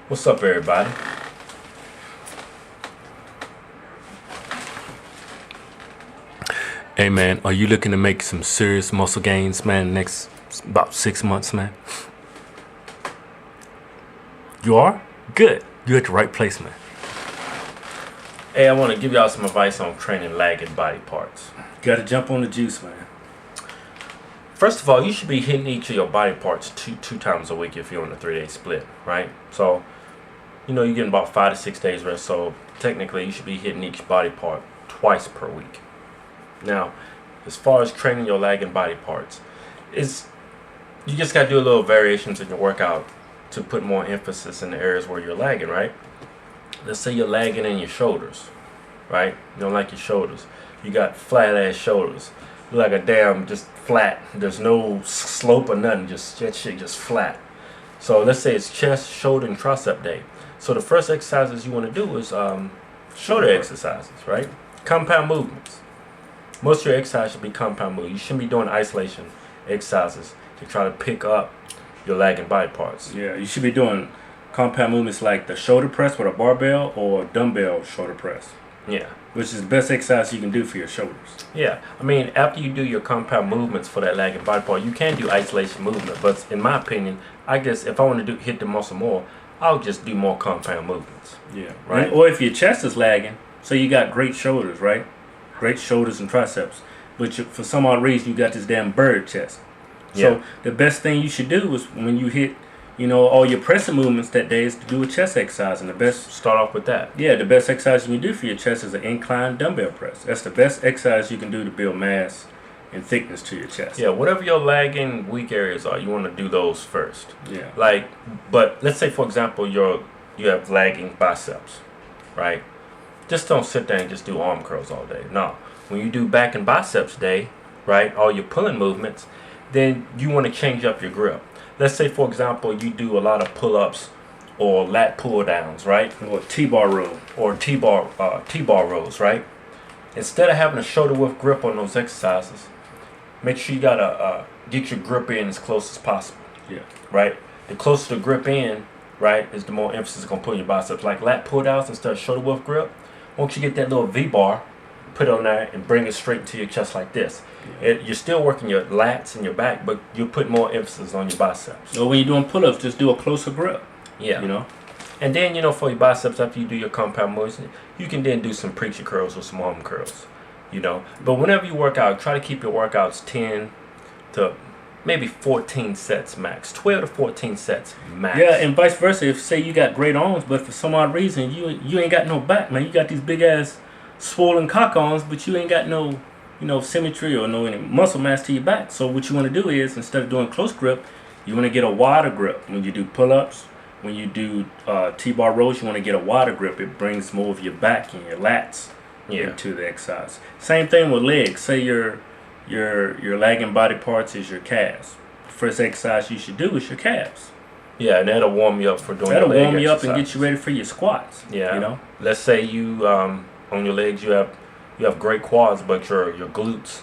What's up, everybody? Hey, man, are you looking to make some serious muscle gains, man, next about 6 months, man? You are? Good. You're at the right place, man. Hey, I want to give y'all some advice on training lagging body parts. Got to jump on the juice, man. First of all, you should be hitting each of your body parts two times a week if you're on a 3-day split, right? So, you're getting about 5 to 6 days rest, so technically you should be hitting each body part twice per week. Now, as far as training your lagging body parts, you just got to do a little variations in your workout to put more emphasis in the areas where you're lagging, right? Let's say you're lagging in your shoulders, right? You don't like your shoulders. You got flat ass shoulders. You like a damn just flat. There's no slope or nothing. Just that shit just flat. So let's say it's chest, shoulder, and tricep day. So the first exercises you want to do is shoulder exercises, right? Compound movements. Most of your exercise should be compound movements. You shouldn't be doing isolation exercises to try to pick up your lagging body parts. Yeah, you should be doing compound movements like the shoulder press with a barbell or dumbbell shoulder press. Yeah. Which is the best exercise you can do for your shoulders. Yeah. I mean, after you do your compound movements for that lagging body part, you can do isolation movement. But in my opinion, I guess if I want to hit the muscle more, I'll just do more compound movements. Yeah. Right? Or if your chest is lagging, so you got great shoulders, right? Great shoulders and triceps. But for some odd reason, you got this damn bird chest. So the best thing you should do is when you hit, all your pressing movements that day is to do a chest exercise. And the best... Start off with that. Yeah, the best exercise you can do for your chest is an incline dumbbell press. That's the best exercise you can do to build mass and thickness to your chest. Yeah, whatever your lagging weak areas are, you want to do those first. Yeah. But let's say, for example, you have lagging biceps, right? Just don't sit there and just do arm curls all day. No. When you do back and biceps day, right, all your pulling movements, then you want to change up your grip. Let's say, for example, you do a lot of pull-ups or lat pull-downs, right? Or T-bar row. Or T-bar rows, right? Instead of having a shoulder width grip on those exercises, make sure you gotta get your grip in as close as possible. Yeah. Right? The closer the grip in, right, is the more emphasis it's gonna put on your biceps. Like lat pull-downs instead of shoulder width grip. Once you get that little V-bar, put it on there and bring it straight into your chest like this. You're still working your lats and your back, but you put more emphasis on your biceps. Or when you're doing pull-ups, just do a closer grip. Yeah. And then, for your biceps, after you do your compound movements, you can then do some preacher curls or some arm curls, But whenever you work out, try to keep your workouts 10 to maybe 14 sets max. 12 to 14 sets max. Yeah, and vice versa. If, say, you got great arms, but for some odd reason, you ain't got no back, man. You got these big-ass swollen cock arms, but you ain't got no... symmetry or any muscle mass to your back. So what you want to do is, instead of doing close grip, you want to get a wider grip. When you do pull-ups, when you do T-bar rows, you want to get a wider grip. It brings more of your back and your lats into the exercise. Same thing with legs. Say your lagging body parts is your calves. First exercise you should do is your calves. Yeah, and that'll warm you up for doing That'll your leg warm you up and exercise. get you ready for your squats. Yeah. Let's say you on your legs you have great quads, but your glutes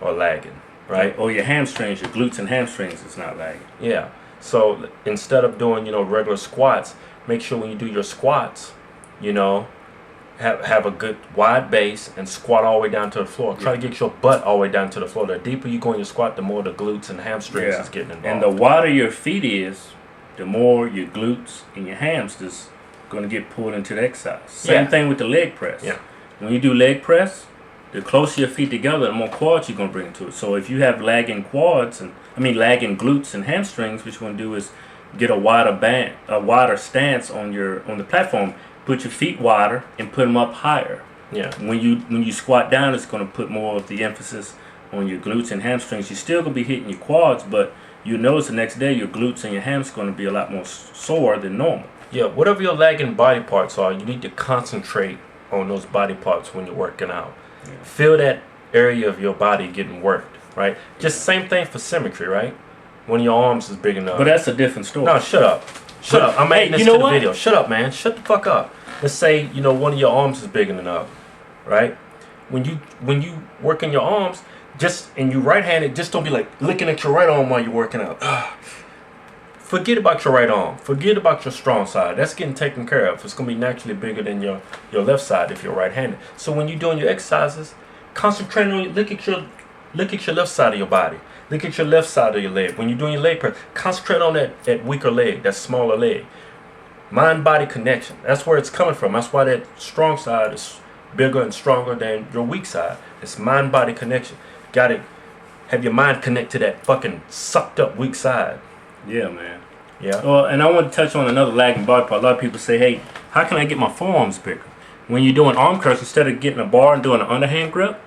are lagging, right? Or your hamstrings, your glutes and hamstrings is not lagging. Yeah. So instead of doing, regular squats, make sure when you do your squats, have a good wide base and squat all the way down to the floor. Try to get your butt all the way down to the floor. The deeper you go in your squat, the more the glutes and hamstrings is getting involved. And the wider your feet is, the more your glutes and your hams is going to get pulled into the exercise. Same thing with the leg press. Yeah. When you do leg press, the closer your feet together, the more quads you're going to bring into it. So if you have lagging lagging glutes and hamstrings, what you want to do is get a wider stance on the platform. Put your feet wider and put them up higher. Yeah. When you squat down, it's going to put more of the emphasis on your glutes and hamstrings. You're still going to be hitting your quads, but you notice the next day your glutes and your hams going to be a lot more sore than normal. Yeah. Whatever your lagging body parts are, you need to concentrate on those body parts when you're working out. Yeah. Feel that area of your body getting worked, right? Just same thing for symmetry, right? When your arms is big enough. But that's a different story. No, shut up. Shut up. I'm adding this to the video. Shut up, man. Shut the fuck up. Let's say, one of your arms is big enough, right? When you work in your arms, and you right-handed, just don't be like looking at your right arm while you're working out. forget about your right arm. Forget about your strong side. That's getting taken care of. It's going to be naturally bigger than your left side if you're right-handed. So when you're doing your exercises, concentrate on, look at your left side of your body. Look at your left side of your leg. When you're doing your leg press, concentrate on that weaker leg, that smaller leg. Mind-body connection. That's where it's coming from. That's why that strong side is bigger and stronger than your weak side. It's mind-body connection. Got to have your mind connect to that fucking sucked up weak side. Yeah, man. Yeah. Well, and I want to touch on another lagging body part. A lot of people say, hey, how can I get my forearms bigger? When you're doing arm curls, instead of getting a bar and doing an underhand grip,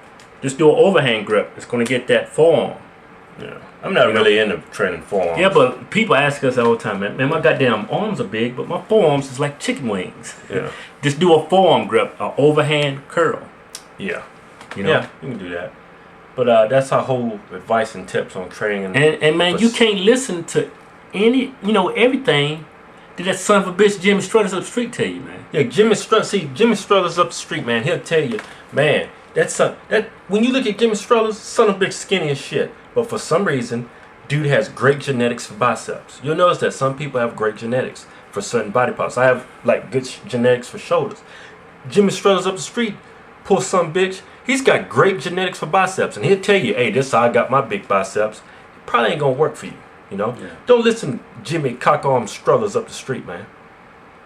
just do an overhand grip. It's going to get that forearm. Yeah. I'm not really into training forearms. Yeah, but people ask us all the time, man, my goddamn arms are big, but my forearms is like chicken wings. Yeah. Just do a forearm grip, an overhand curl. Yeah. You know? Yeah, you can do that. But that's our whole advice and tips on training. And man, you can't listen to everything that son of a bitch Jimmy Struthers up the street tell you, man. Yeah, Jimmy Struthers up the street, man. He'll tell you, man, that when you look at Jimmy Struthers, son of a bitch skinny as shit. But for some reason, dude has great genetics for biceps. You'll notice that some people have great genetics for certain body parts. I have like good genetics for shoulders. Jimmy Struthers up the street, poor son bitch, he's got great genetics for biceps, and he'll tell you, hey, this is how I got my big biceps. It probably ain't gonna work for you. You know, Don't listen to Jimmy Cockarm Struthers up the street, man.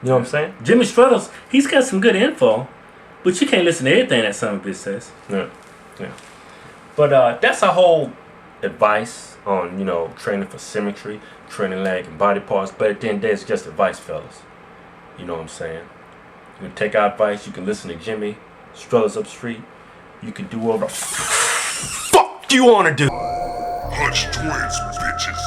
You know what I'm saying? Jimmy Struthers, he's got some good info, but you can't listen to everything that son of a bitch says. Yeah. But that's our whole advice on, training for symmetry, training leg and body parts. But at the end of the day, it's just advice, fellas. You know what I'm saying? You can take our advice. You can listen to Jimmy Struthers up the street. You can do whatever the fuck you want to do. Hodgetwins, bitches.